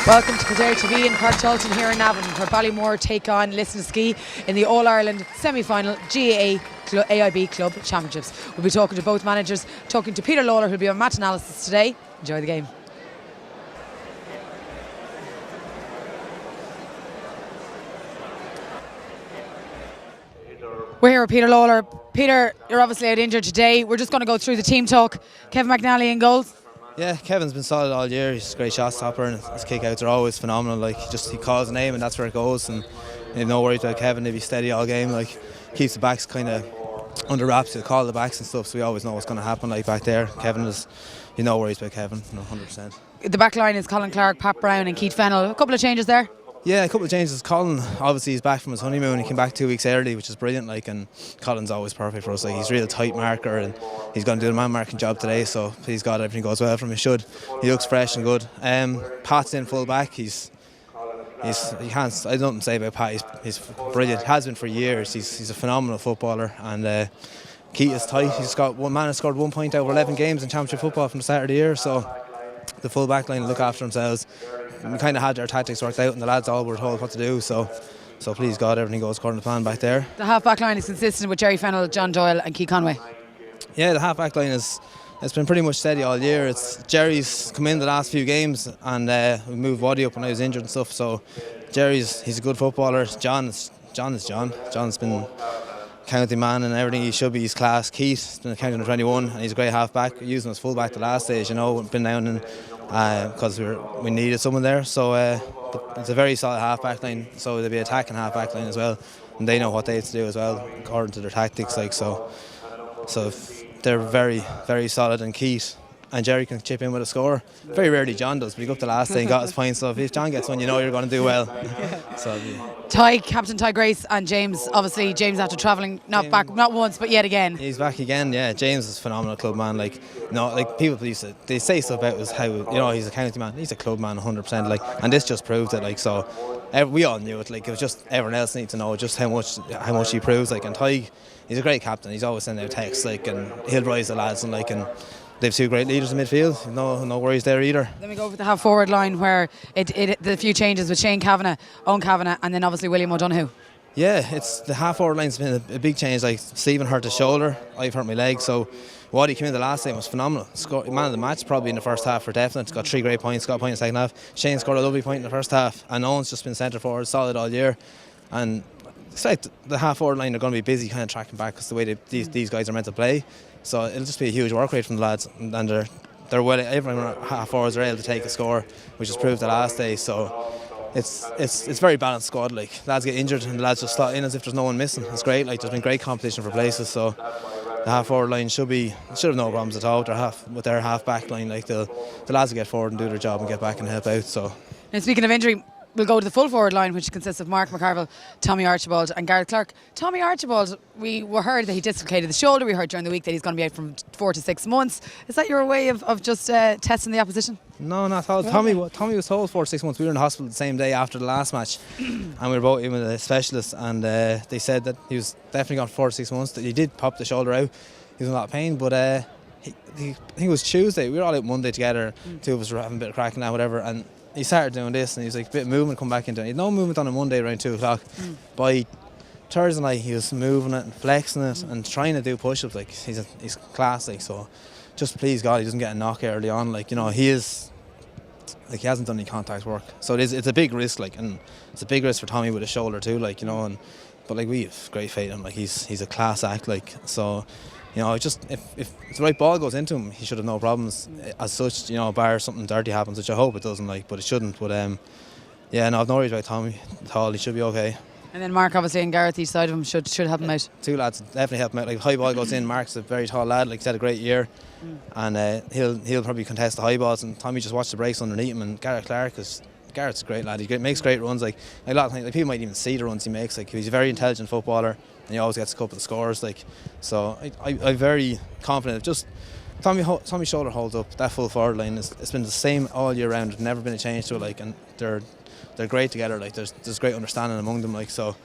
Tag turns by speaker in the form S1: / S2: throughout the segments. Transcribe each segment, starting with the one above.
S1: Welcome to Kildare TV in Park Charlton here in Navan, where Ballymore take on Lisnaskea in the All-Ireland semi-final GAA AIB Club Championships. We'll be talking to both managers, talking to Peter Lawler, who'll be on match analysis today. Enjoy the game. We're here with Peter Lawler. Peter, you're obviously out injured today. We're just going to go through the team talk. Kevin McNally in goals.
S2: Yeah, Kevin's been solid all year. He's a great shot stopper, and his kick-outs are always phenomenal. Like, he calls a name and that's where it goes. And you have no worries about Kevin. If he's steady all game, like, keeps the backs kind of under wraps. He'll call the backs and stuff, so we always know what's going to happen. Like back there, Kevin is, no worries about Kevin, 100%.
S1: The back line is Colin Clark, Pat Brown, and Keith Fennell. A couple of changes there. Yeah,
S2: a couple of changes. Colin, obviously, he's back from his honeymoon. He came back 2 weeks early, which is brilliant. Like, and Colin's always perfect for us. Like, he's a real tight marker, and he's going to do the man marking job today. So please God, everything goes well for him. He should. He looks fresh and good. Pat's in full back. He can't. I don't say about Pat. He's brilliant. Has been for years. He's a phenomenal footballer, and Keith is tight. He's got one man has scored 1 point over 11 games in championship football from the start of the year. So the full back line look after themselves. We kind of had their tactics worked out, and the lads all were told what to do. So please God, everything goes according to plan back there.
S1: The half-back line is consistent with Jerry Fennell, John Doyle and Keith Conway.
S2: Yeah, the half-back line it's been pretty much steady all year. It's Jerry's come in the last few games, and we moved Waddy up when I was injured and stuff. So he's a good footballer. John is John. John's been county man and everything. He should be his class. Keith's been counting 21, and he's a great half-back. We used him as full-back the last stage, been down and because we needed someone there. So it's a very solid half-back line. So they'll be attacking half-back line as well, and they know what they have to do as well according to their tactics. Like so they're very, very solid. And Keith and Jerry can chip in with a score. Very rarely John does, but he got up the last day and got his points. So if John gets one, you're going to do well. So
S1: Captain Ty Grace and James. Obviously, James after travelling not once but yet again.
S2: He's back again. Yeah, James is a phenomenal club man. People they say stuff about us how he's a county man. He's a club man 100%. Like, and this just proved it. Like, so we all knew it. Like, it was just everyone else needs to know just how much he proves. Like, and Ty, he's a great captain. He's always sending out texts. Like, and he'll rise the lads and they've two great leaders in midfield. No worries there either.
S1: Then we go with the half-forward line where the few changes with Shane Kavanagh, Owen Kavanagh, and then obviously William O'Donoghue.
S2: Yeah, it's the half-forward line's been a big change. Like, Stephen hurt his shoulder, I've hurt my leg. So Waddy came in the last game was phenomenal. Scored man of the match probably in the first half for definite. Got 3 great points. Got a point in the second half. Shane scored a lovely point in the first half, and Owen's just been centre forward, solid all year. And it's like the half-forward line are going to be busy kind of tracking back because the way these guys are meant to play. So it'll just be a huge work rate from the lads, and they're well. Everyone half forwards are able to take a score, which has proved the last day. So it's very balanced squad. Like, lads get injured and the lads just slot in as if there's no one missing. It's great. Like, there's been great competition for places. So the half forward line should have no problems at all with their half back line. Like, the lads will get forward and do their job and get back and help out. So.
S1: Now, speaking of injury, we'll go to the full forward line, which consists of Mark McCarville, Tommy Archibald and Gareth Clark. Tommy Archibald, we heard that he dislocated the shoulder. We heard during the week that he's going to be out from 4 to 6 months. Is that your way of just testing the opposition?
S2: No, not at all. Tommy was told 4 to 6 months. We were in the hospital the same day after the last match and we were both in with a specialist, and they said that he was definitely gone 4 to 6 months. That he did pop the shoulder out. He was in a lot of pain, but I think it was Tuesday. We were all out Monday together. 2 of us were having a bit of cracking out, whatever, and he started doing this, and he was like, a bit of movement, come back into it. He had no movement on a Monday around 2 o'clock. By Thursday night, he was moving it and flexing it and trying to do push-ups. Like, he's class. Like, so just please God, he doesn't get a knock early on. Like, he is, like, he hasn't done any contact work. So it's a big risk, like, and it's a big risk for Tommy with his shoulder too, like, but like, we have great faith in him. Like, he's a class act, like, so. Just if the right ball goes into him, he should have no problems as such. Bar something dirty happens, which I hope it doesn't. But it shouldn't. But I've no worries about Tommy at all. He should be okay. And
S1: then Mark, obviously, and Gareth each side of him should help him out.
S2: 2 lads definitely help him out. Like, high ball goes in, Mark's a very tall lad. Like, he's had a great year, and he'll probably contest the high balls. And Tommy just watch the breaks underneath him. And Gareth Clark Gareth's a great lad. He makes great runs. Like, a lot of times, people might even see the runs he makes. Like, he's a very intelligent footballer, and he always gets a couple of scores. Like, so I'm very confident. Just Tommy's shoulder holds up. That full forward line it's been the same all year round. There's never been a change to it. Like, and they're great together. Like, there's great understanding among them. Like, so.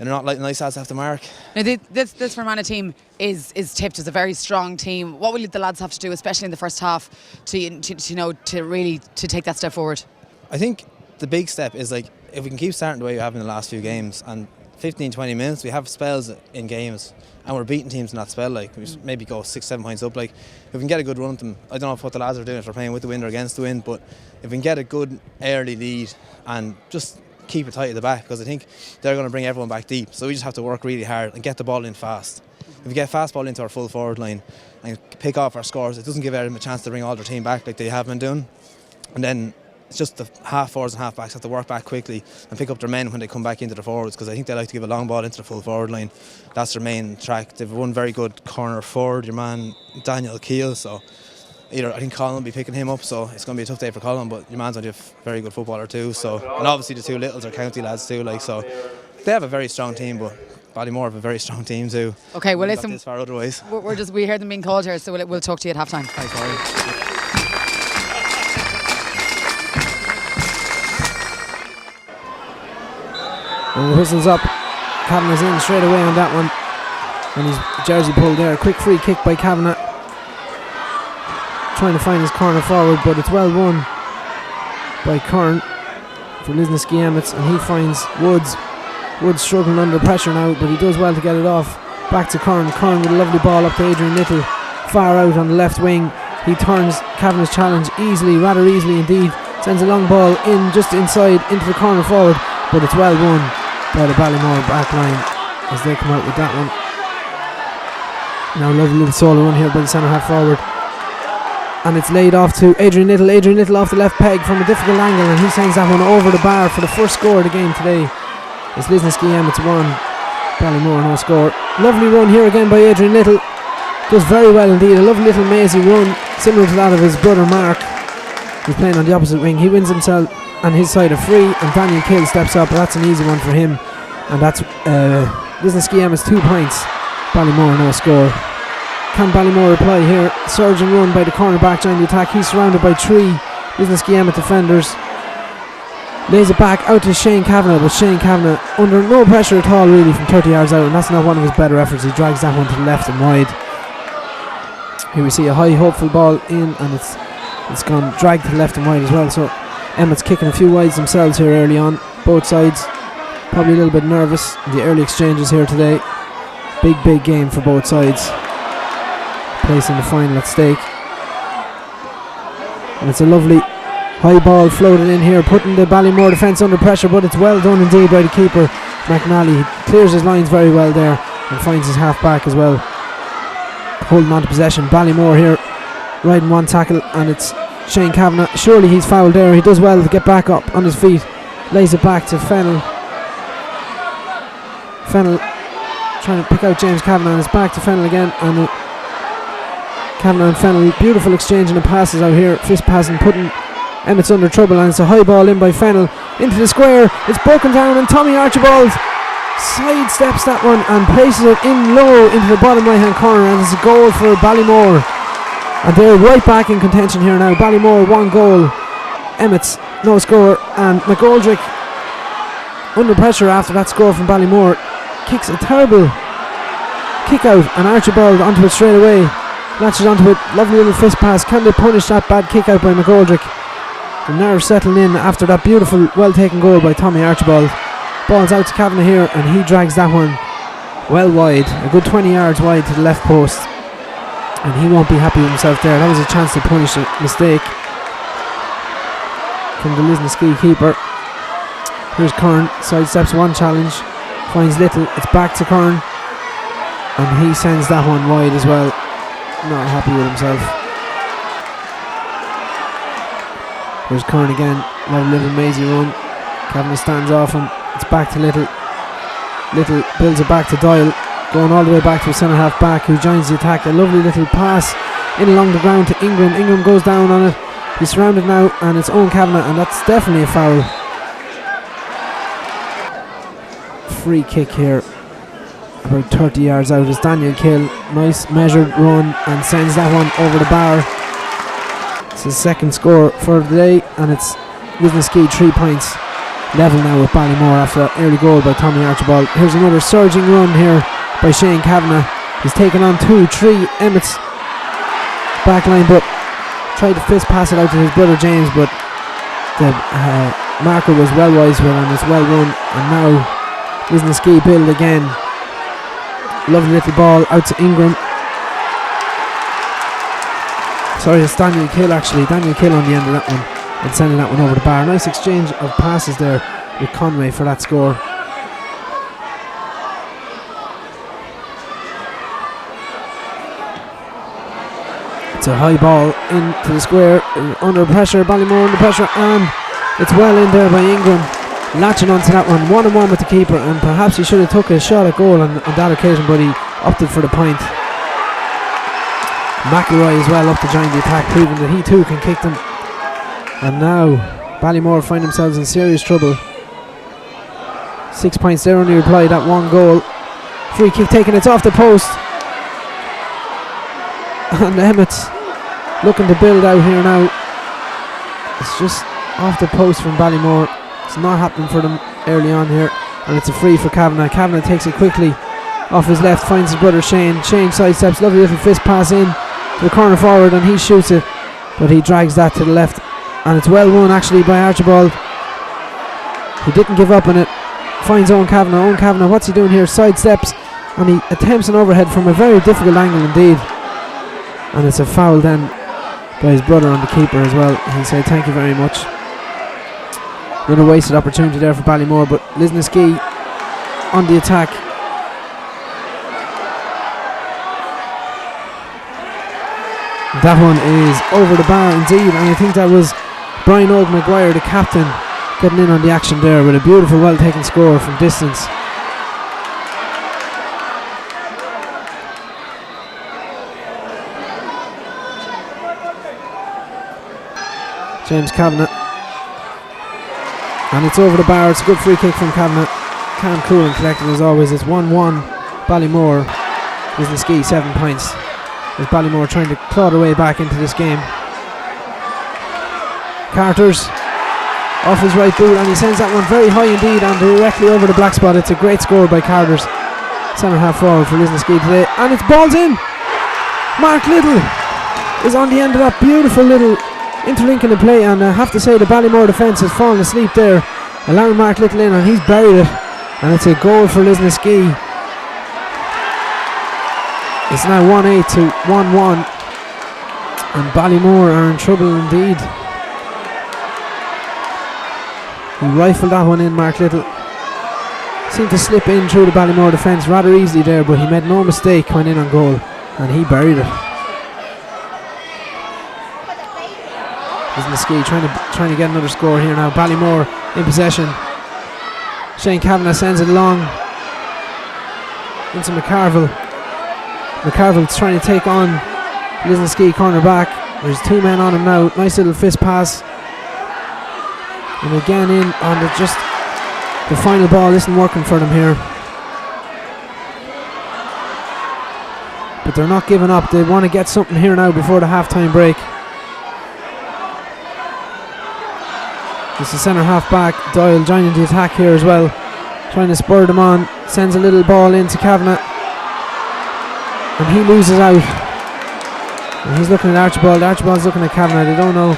S2: And they're not like nice lads to have to mark.
S1: Now, this Fermanagh team is tipped as a very strong team. What will the lads have to do, especially in the first half, to really take that step forward?
S2: I think the big step is like if we can keep starting the way we have in the last few games, and 15-20 minutes, we have spells in games and we're beating teams in that spell, like we maybe go 6-7 points up. Like if we can get a good run at them, I don't know what the lads are doing, if they're playing with the wind or against the wind, but if we can get a good early lead and just keep it tight at the back, because I think they're going to bring everyone back deep, so we just have to work really hard and get the ball in fast. If we get fast ball into our full forward line and pick off our scores, it doesn't give them a chance to bring all their team back like they have been doing. And then it's just the half forwards and half backs have to work back quickly and pick up their men when they come back into the forwards, because I think they like to give a long ball into the full forward line. That's their main track. They've one very good corner forward, your man Daniel Keel, so I think Colin will be picking him up, so it's going to be a tough day for Colin, but your man's a very good footballer too, so, and obviously the two littles are county lads too, like, so they have a very strong team, but Ballymore have a very strong team too.
S1: Okay, well listen,
S2: this far otherwise.
S1: we heard them being called here, so we'll talk to you at half time.
S2: Thanks, Murray.
S3: And the whistle's up. Kavanagh's in straight away on that one. And his jersey pulled there. A quick free kick by Kavanagh. Trying to find his corner forward, but it's well won by Kern for Lisnaskea Emmets, and he finds Woods. Woods struggling under pressure now, but he does well to get it off. Back to Kern. Kern with a lovely ball up to Adrian Little. Far out on the left wing. He turns Kavanagh's challenge easily, rather easily indeed. Sends a long ball in just inside into the corner forward, but it's well won by the Ballymore back line as they come out with that one. Now a lovely little solo run here by the centre half forward, and it's laid off to Adrian Little. Adrian Little off the left peg from a difficult angle, and he sends that one over the bar for the first score of the game today. It's Lisnaskea Emmets 1, Ballymore no score. Lovely run here again by Adrian Little. Does very well indeed. A lovely little mazy run similar to that of his brother Mark, who's playing on the opposite wing. He wins himself and his side a free, and Daniel Kill steps up, but that's an easy one for him, and that's Lisnaskea Emmets 2 points, Ballymore no score. Can Ballymore reply here? Surging run by the cornerback joining the attack. He's surrounded by 3 Lisnaskea Emmets defenders. Lays it back out to Shane Kavanagh, but Shane Kavanagh under no pressure at all really from 30 yards out, and that's not one of his better efforts. He drags that one to the left and wide. Here we see a high hopeful ball in, and it's gone dragged to the left and wide as well, so Emmett's kicking a few wides themselves here early on. Both sides probably a little bit nervous in the early exchanges here today. Big game for both sides. Place in the final at stake. And it's a lovely high ball floated in here, putting the Ballymore defence under pressure, but it's well done indeed by the keeper, McNally. He clears his lines very well there and finds his half back as well, holding on to possession. Ballymore here riding one tackle, and it's Shane Kavanagh. Surely he's fouled there. He does well to get back up on his feet, lays it back to Fennell. Fennell trying to pick out James Kavanagh, and it's back to Fennell again, and Kavanagh and Fennell, beautiful exchanging of passes out here, fist passing, putting Emmett's under trouble, and it's a high ball in by Fennell into the square. It's broken down, and Tommy Archibald sidesteps that one and places it in low into the bottom right hand corner, and it's a goal for Ballymore, and they're right back in contention here now. Ballymore 1 goal, Emmett's no score, and McGoldrick under pressure after that score from Ballymore kicks a terrible kick out, and Archibald onto it straight away, latches onto it, lovely little fist pass. Can they punish that bad kick out by McGoldrick? The nerves settling in after that beautiful well taken goal by Tommy Archibald. Ball's out to Kavanagh here, and he drags that one well wide, a good 20 yards wide to the left post, and he won't be happy with himself there. That was a chance to punish a mistake from the Lisnaskea keeper. Here's Kern, sidesteps one challenge, finds Little, it's back to Kern, and he sends that one wide as well. Not happy with himself. Here's Kern again, lovely little mazy run. Kavanagh stands off him, it's back to Little. Little builds it back to Doyle, going all the way back to a centre half back who joins the attack. A lovely little pass in along the ground to Ingram. Ingram goes down on it. He's surrounded now, and it's Owen Kavanagh, and that's definitely a foul. Free kick here, about 30 yards out is Daniel Kill. Nice measured run, and sends that one over the bar. It's his second score for the day, and it's Lisnaskea 3 points, level now with Ballymore after that early goal by Tommy Archibald. Here's another surging run here by Shane Kavanagh. He's taken on 2-3 Emmett's backline, but tried to fist pass it out to his brother James, but the marker was well wise with, and it's well run. And now Lisnaskea build again. Lovely little ball out to Ingram. Sorry, it's Daniel Kill actually. Daniel Kill on the end of that one and sending that one over the bar. Nice exchange of passes there with Conway for that score. It's a high ball into the square, under pressure, Ballymore under pressure, and it's well in there by Ingram, latching onto that one, 1-on-1 with the keeper, and perhaps he should have took a shot at goal on that occasion, but he opted for the point. McElroy as well up to join the attack, proving that he too can kick them. And now Ballymore find themselves in serious trouble. 6 points, they're only replied at 1 goal. Free kick taken, it's off the post. And Emmett's looking to build out here now. It's just off the post from Ballymore. It's not happening for them early on here. And it's a free for Kavanagh. Kavanagh takes it quickly off his left, finds his brother Shane. Shane sidesteps, lovely little fist pass in to the corner forward, and he shoots it. But he drags that to the left. And it's well won actually by Archibald. He didn't give up on it. Finds Owen Kavanagh. Owen Kavanagh, what's he doing here? Sidesteps, and he attempts an overhead from a very difficult angle indeed. And it's a foul then by his brother on the keeper as well. He said thank you very much. Another wasted opportunity there for Ballymore, but Lisnaskea on the attack. That one is over the bar indeed, and I think that was Brian Og Maguire, the captain, getting in on the action there with a beautiful, well taken score from distance. James Kavanagh, and it's over the bar. It's a good free kick from Kavanagh. Calm, cool and collected as always. It's 1-1 Ballymore. Lisnaskea 7 points as Ballymore trying to claw their way back into this game. Carter's off his right boot, and he sends that one very high indeed and directly over the black spot. It's a great score by Carter's centre half forward for Lisnaskea today, and it's balls in. Mark Little is on the end of that beautiful little interlinking the play, and I have to say the Ballymore defence has fallen asleep there, allowing Mark Little in, and he's buried it, and it's a goal for Lisnaskea. It's now 1-8 to 1-1, and Ballymore are in trouble indeed. He rifled that one in, Mark Little. Seemed to slip in through the Ballymore defence rather easily there, but he made no mistake when in on goal, and he buried it. Lisnaskea trying to get another score here now. Ballymore in possession. Shane Kavanagh sends it along into McCarville. McCarville's trying to take on Lisnaskea corner back. There's 2 men on him now. Nice little fist pass. And again in on the final ball isn't working for them here. But they're not giving up. They want to get something here now before the half-time break. It's the centre half back, Doyle, joining the attack here as well, trying to spur them on. Sends a little ball into Kavanagh, and he loses out. And he's looking at Archibald. Archibald's looking at Kavanagh. They don't know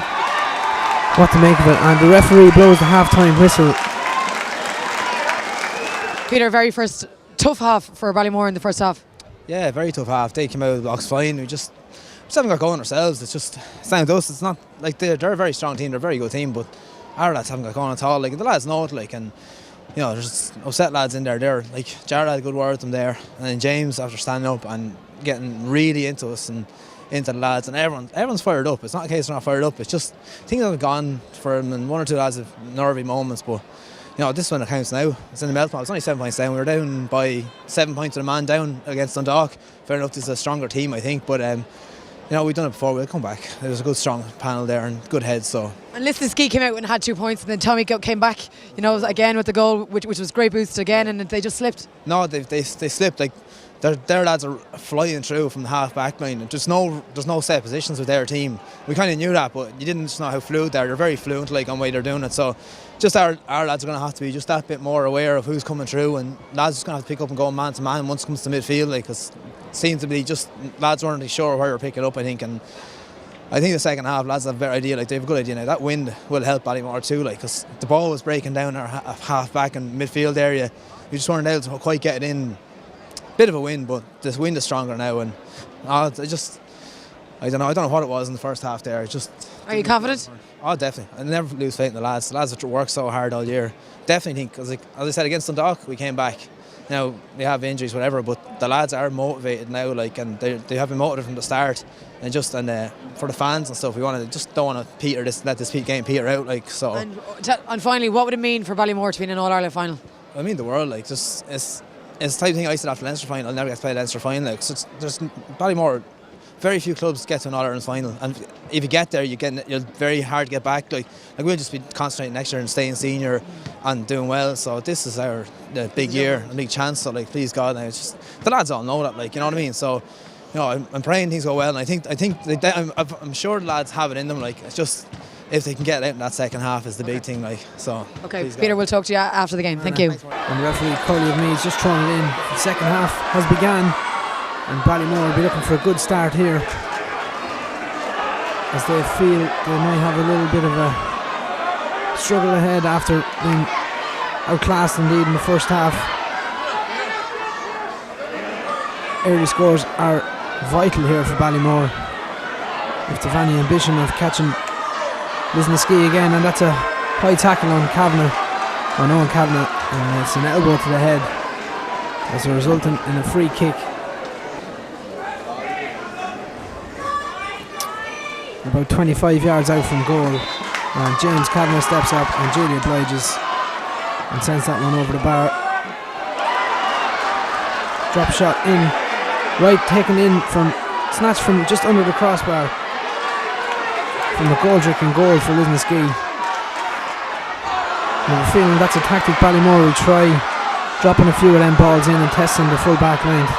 S3: what to make of it, and the referee blows the half-time whistle.
S1: Peter, very first tough half for Ballymore in the first half.
S2: Yeah, very tough half. They came out of the blocks fine. We just haven't got going ourselves. It's down to us. It's not like they're a very strong team. They're a very good team, but our lads haven't got going at all. Like, the lads know it, like, and you know, there's upset lads in there. They're like, Jared had a good word with them there, and then James, after standing up and getting really into us and into the lads, and everyone's fired up. It's not a case they're not fired up. It's just things have gone for them, and 1 or 2 lads have nervy moments. But you know, this is when it counts now. It's in the melt pot. It's only 7 points down. We were down by 7 points to the man down against Dundalk. Fair enough, this is a stronger team, I think, but you know, we've done it before. We'll come back. There was a good, strong panel there and good heads. So. And
S1: Lisnaskea came out and had 2 points, and then Tommy came back, you know, again with the goal, which was great boost again, and they just slipped.
S2: No, they slipped. Like, their lads are flying through from the half back line. There's no set positions with their team. We kind of knew that, but you didn't just know how fluid they're very fluent, like, on the way they're doing it. So just our lads are going to have to be just that bit more aware of who's coming through, and lads are just going to have to pick up and go man to man once it comes to midfield, like, because it seems to be just lads weren't really sure where they're picking up, I think, and I think the second half, lads have a better idea. Like, they have a good idea now. That wind will help Ballymore too. Like, because the ball was breaking down our half back and midfield area. We just weren't able to quite get it in. Bit of a wind, but this wind is stronger now. And I don't know what it was in the first half there.
S1: Are you confident?
S2: Oh, definitely. I never lose faith in the lads. The lads have worked so hard all year. Definitely think, because like, as I said, against Dundalk, we came back. Now, they have injuries, whatever, but the lads are motivated now, like, and they have been motivated from the start. And for the fans and stuff, don't want to let this game peter out, like, so.
S1: And finally, what would it mean for Ballymore to be in an All-Ireland final?
S2: I mean, the world, like, it's the type of thing I said after Leinster final. I'll never get to play Leinster final. Like, so there's Ballymore. Very few clubs get to an All-Ireland final, and if you get there, you're very hard to get back. Like we'll just be concentrating next year and staying senior and doing well. So this is our big year, a big chance. So like, please God, now it's just the lads all know that. Like, you know what I mean. So, you know, I'm praying things go well, and I think I'm sure the lads have it in them. Like, it's just if they can get out in that second half is the big thing. Like, so.
S1: Okay, Peter, we'll talk to you after the game. Thank you.
S3: And the referee Coley of Meads just throwing it in. The second half has begun. And Ballymore will be looking for a good start here, as they feel they might have a little bit of a struggle ahead after being outclassed indeed in the first half. Early scores are vital here for Ballymore if they've any ambition of catching Lisnaskea again, and that's a high tackle on Kavanagh, on Owen Kavanagh, and it's an elbow to the head as a resultant in a free kick. About 25 yards out from goal, and James Kavanagh steps up and Julie obliges and sends that one over the bar. Drop shot in, right, taken in snatched from just under the crossbar from McGoldrick and goal for Lisnaskea. I have a feeling that's a tactic Ballymore will try, dropping a few of them balls in and testing the full back line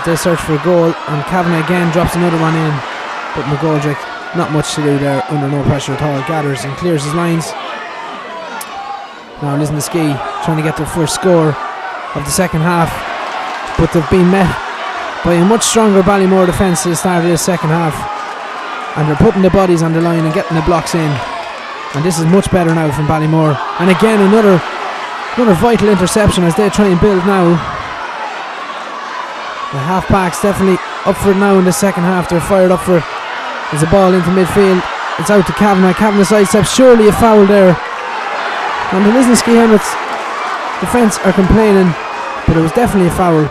S3: as they search for a goal, and Kavanagh again drops another one in, but McGoldrick, not much to do there, under no pressure at all, gathers and clears his lines. Now Lisnaskea trying to get their first score of the second half, but they've been met by a much stronger Ballymore defence at the start of this second half, and they're putting the bodies on the line and getting the blocks in, and this is much better now from Ballymore. And again another vital interception as they try and build now. The half backs definitely up for it now in the second half. They're fired up for it. There's a ball into midfield. It's out to Kavanagh. Kavanagh sidesteps. Surely a foul there. And the Lisnaskea Helmets defence are complaining, but it was definitely a foul.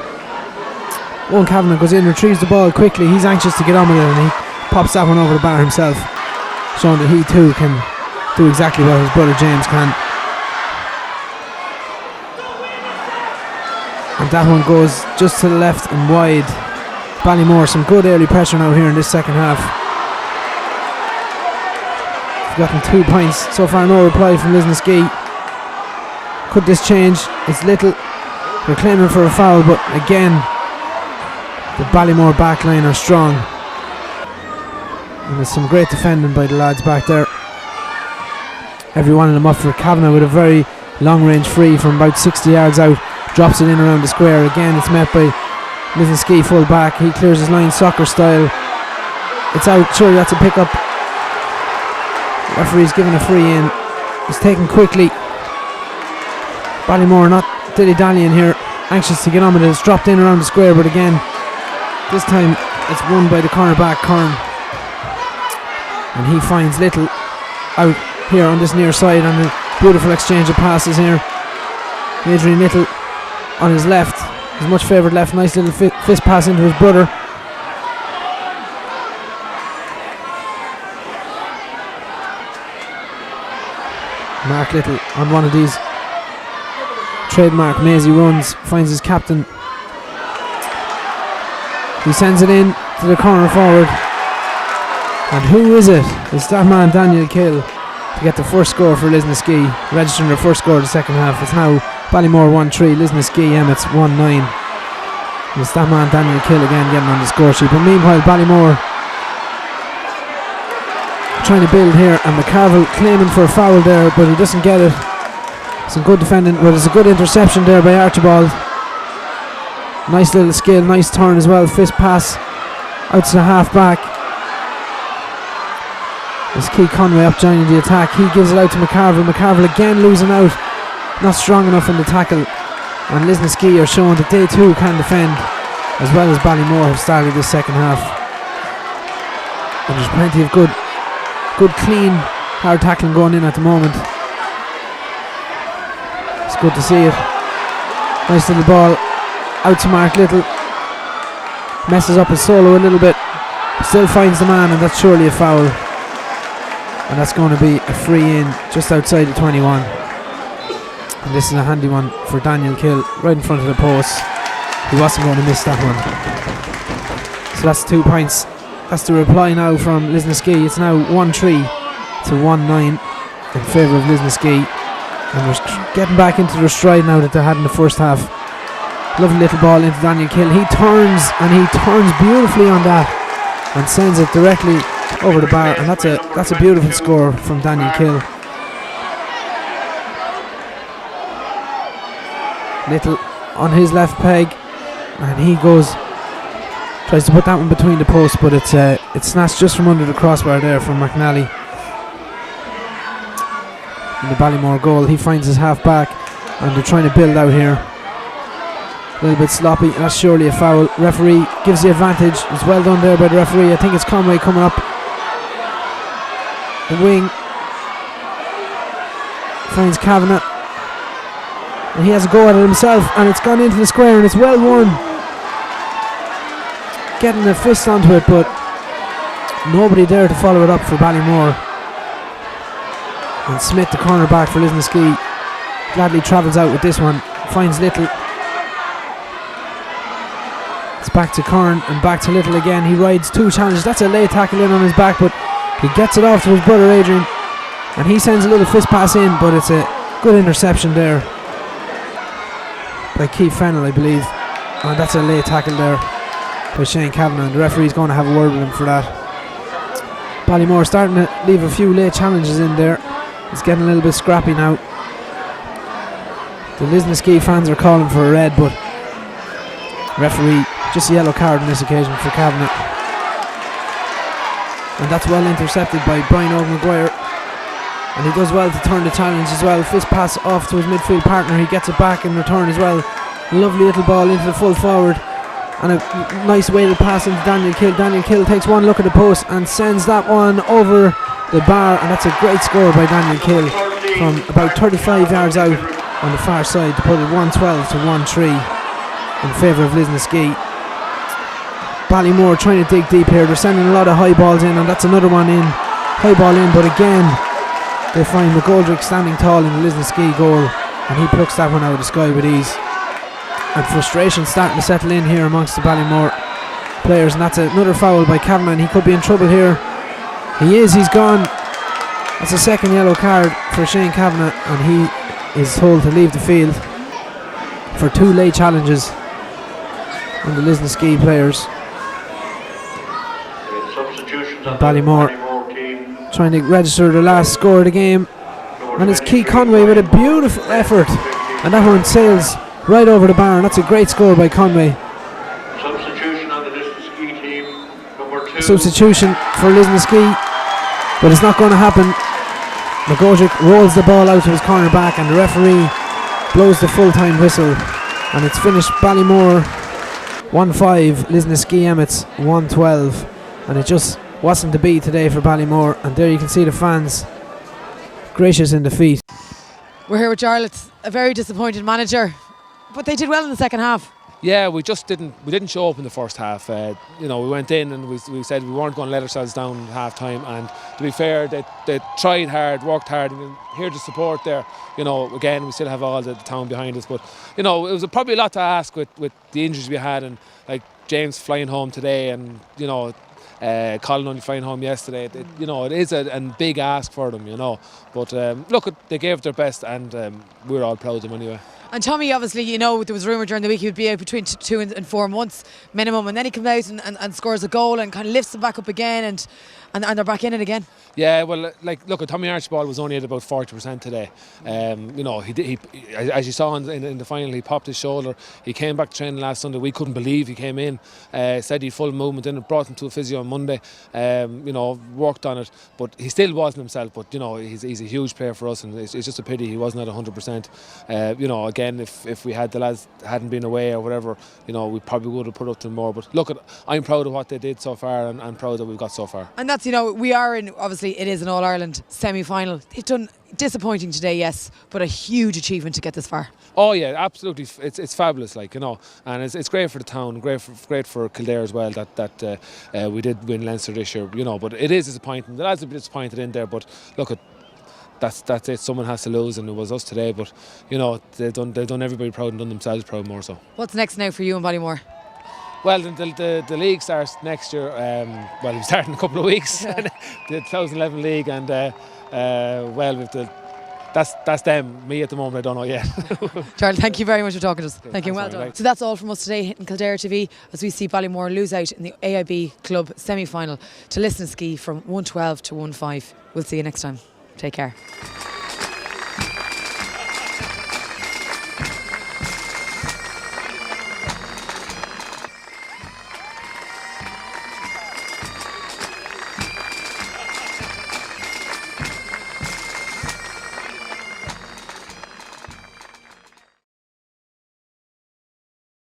S3: Owen Kavanagh goes in, retrieves the ball quickly. He's anxious to get on with it, and he pops that one over the bar himself, showing that he too can do exactly what his brother James can. And that one goes just to the left and wide. Ballymore, some good early pressure now here in this second half. They've gotten 2 points so far, no reply from Lisnaskea. Could this change? It's little. They're claiming for a foul, but again the Ballymore backline are strong, and there's some great defending by the lads back there. Every one of them up for Kavanagh with a very long range free from about 60 yards out, drops it in around the square. Again it's met by Lisnaskea full back. He clears his line soccer style. It's out. Surely that's a pick up. Referee's given a free in. It's taken quickly. Ballymore not dilly-dallying here, anxious to get on with it. It's dropped in around the square, but again this time it's won by the cornerback Kern, and he finds Little out here on this near side, and a beautiful exchange of passes here. Adrian Little on his left, his much favoured left, nice little fist pass into his brother. Mark Little on one of these trademark mazy runs finds his captain. He sends it in to the corner forward, and who is it? It's that man Daniel Kill to get the first score for Lisnaskea, registering their first score of the second half. It's now Ballymore 1-3, Lisnaskea Emmets 1-9. And it's that man Daniel Kill again getting on the score sheet. But meanwhile Ballymore trying to build here, and McCarville claiming for a foul there, but he doesn't get it. Some good defending. Well, there's a good interception there by Archibald. Nice little skill, nice turn as well, fist pass out to the half back. There's Keith Conway up joining the attack. He gives it out to McCarville. McCarville again losing out. Not strong enough in the tackle. And Lisnaskea are showing that they too can defend, as well as Ballymore have started this second half. And there's plenty of good clean, hard tackling going in at the moment. It's good to see it. Nice little ball out to Mark Little. Messes up his solo a little bit. Still finds the man, and that's surely a foul. And that's going to be a free in just outside the 21. And this is a handy one for Daniel Kill, right in front of the post. He wasn't going to miss that one. So that's 2 points. That's the reply now from Lisnaskea. It's now 1-3 to 1-9 in favour of Lisnaskea. And they're getting back into their stride now that they had in the first half. Lovely little ball into Daniel Kill. He turns, and he turns beautifully on that and sends it directly over the bar. And that's a beautiful score from Daniel Kill. Little on his left peg, and he tries to put that one between the posts, but it's snatched just from under the crossbar there from McNally. In the Ballymore goal, he finds his half back, and they're trying to build out here. A little bit sloppy, and that's surely a foul. Referee gives the advantage. It's well done there by the referee. I think it's Conway coming up the wing, finds Kavanagh, and he has a go at it himself, and it's gone into the square, and it's well won. Getting a fist onto it, but nobody there to follow it up for Ballymore. And Smith, the cornerback for Lisnaskea, gladly travels out with this one, finds Little. It's back to Kern and back to Little again. He rides 2 challenges. That's a late tackle in on his back, but he gets it off to his brother Adrian, and he sends a little fist pass in, but it's a good interception there by Keith Fennell, I believe. And that's a late tackle there by Shane Kavanagh, and the referee's going to have a word with him for that. Ballymore starting to leave a few late challenges in there. It's getting a little bit scrappy now. The Lisnaskea fans are calling for a red, but referee, just a yellow card on this occasion for Kavanagh. And that's well intercepted by Brian O'Maguire, and he does well to turn the challenge as well. Fist pass off to his midfield partner. He gets it back in return as well. Lovely little ball into the full forward, and a nice weighted pass into Daniel Kill. Daniel Kill takes one look at the post and sends that one over the bar, and that's a great score by Daniel Kill from about 35 yards out on the far side to put it 1-12 to 1-3 in favour of Lisnaskea. Ballymore trying to dig deep here. They're sending a lot of high balls in, and that's another one in. High ball in, but again they find McGoldrick standing tall in the Lisnaskea goal, and he plucks that one out of the sky with ease. And frustration starting to settle in here amongst the Ballymore players, and that's another foul by Kavanagh, and he could be in trouble here. He's gone. That's a second yellow card for Shane Kavanagh, and he is told to leave the field for 2 late challenges on the Lisnaskea players. Ballymore trying to register the last score of the game, and it's Keith Conway with a beautiful effort, and that one sails right over the bar, and that's a great score by Conway.
S4: Substitution on the Lisnaskea team, number 2.
S3: Substitution for Lisnaskea, but it's not going to happen. McGoldrick rolls the ball out to his cornerback, and the referee blows the full-time whistle, and it's finished Ballymore 1-5, Lisnaskea Emmets 1-12, and it just wasn't to be today for Ballymore. And there you can see the fans gracious in defeat.
S1: We're here with Charlotte, a very disappointed manager, but they did well in the second half.
S5: Yeah, we didn't show up in the first half. We went in and we said we weren't going to let ourselves down at half time, and to be fair, they tried hard, worked hard, and here to support there. Again, we still have all the town behind us, but it was probably a lot to ask with the injuries we had, and like James flying home today, and Colin only flying home yesterday. It is a big ask for them, but look, they gave their best, and we're all proud of them anyway.
S1: And Tommy, obviously, you know, there was rumour during the week he would be out between 2 and 4 months minimum, and then he comes out and scores a goal and kind of lifts them back up again, and they're back in it again.
S5: Yeah, well, like, look, Tommy Archibald was only at about 40% today. You know, he as you saw in the final, he popped his shoulder. He came back to training last Sunday. We couldn't believe he came in. Said he had full movement in it, brought him to a physio on Monday. You know, worked on it, but he still wasn't himself. But you know, he's a huge player for us, and it's just a pity he wasn't at 100%. You know, again, if we had the lads hadn't been away or whatever, you know, we probably would have put up to them more. But look, I'm proud of what they did so far, and I'm proud that we've got so far.
S1: And that's, you know, we are in, obviously it is an All-Ireland semi-final. They've done disappointing today, yes, but a huge achievement to get this far.
S5: Oh yeah, absolutely. It's fabulous, like, you know, and it's great for the town, great for Kildare as well that we did win Leinster this year, you know. But it is disappointing. The lads are disappointed in there, but look, that's it. Someone has to lose, and it was us today. But you know, they've done everybody proud and done themselves proud more so.
S1: What's next now for you in Ballymore?
S5: Well, the league starts next year. Well, we start in a couple of weeks.
S1: Yeah.
S5: The 2011 league, and well, with that's them. Me at the moment, I don't know yet.
S1: Charlie, thank you very much for talking to us. Thank you,
S5: thanks,
S1: well
S5: Mary,
S1: done. So that's all from us today hitting Kildare TV as we see Ballymore lose out in the AIB Club semi-final to Lisnaskea from 1-12 to 1-5. We'll see you next time. Take care.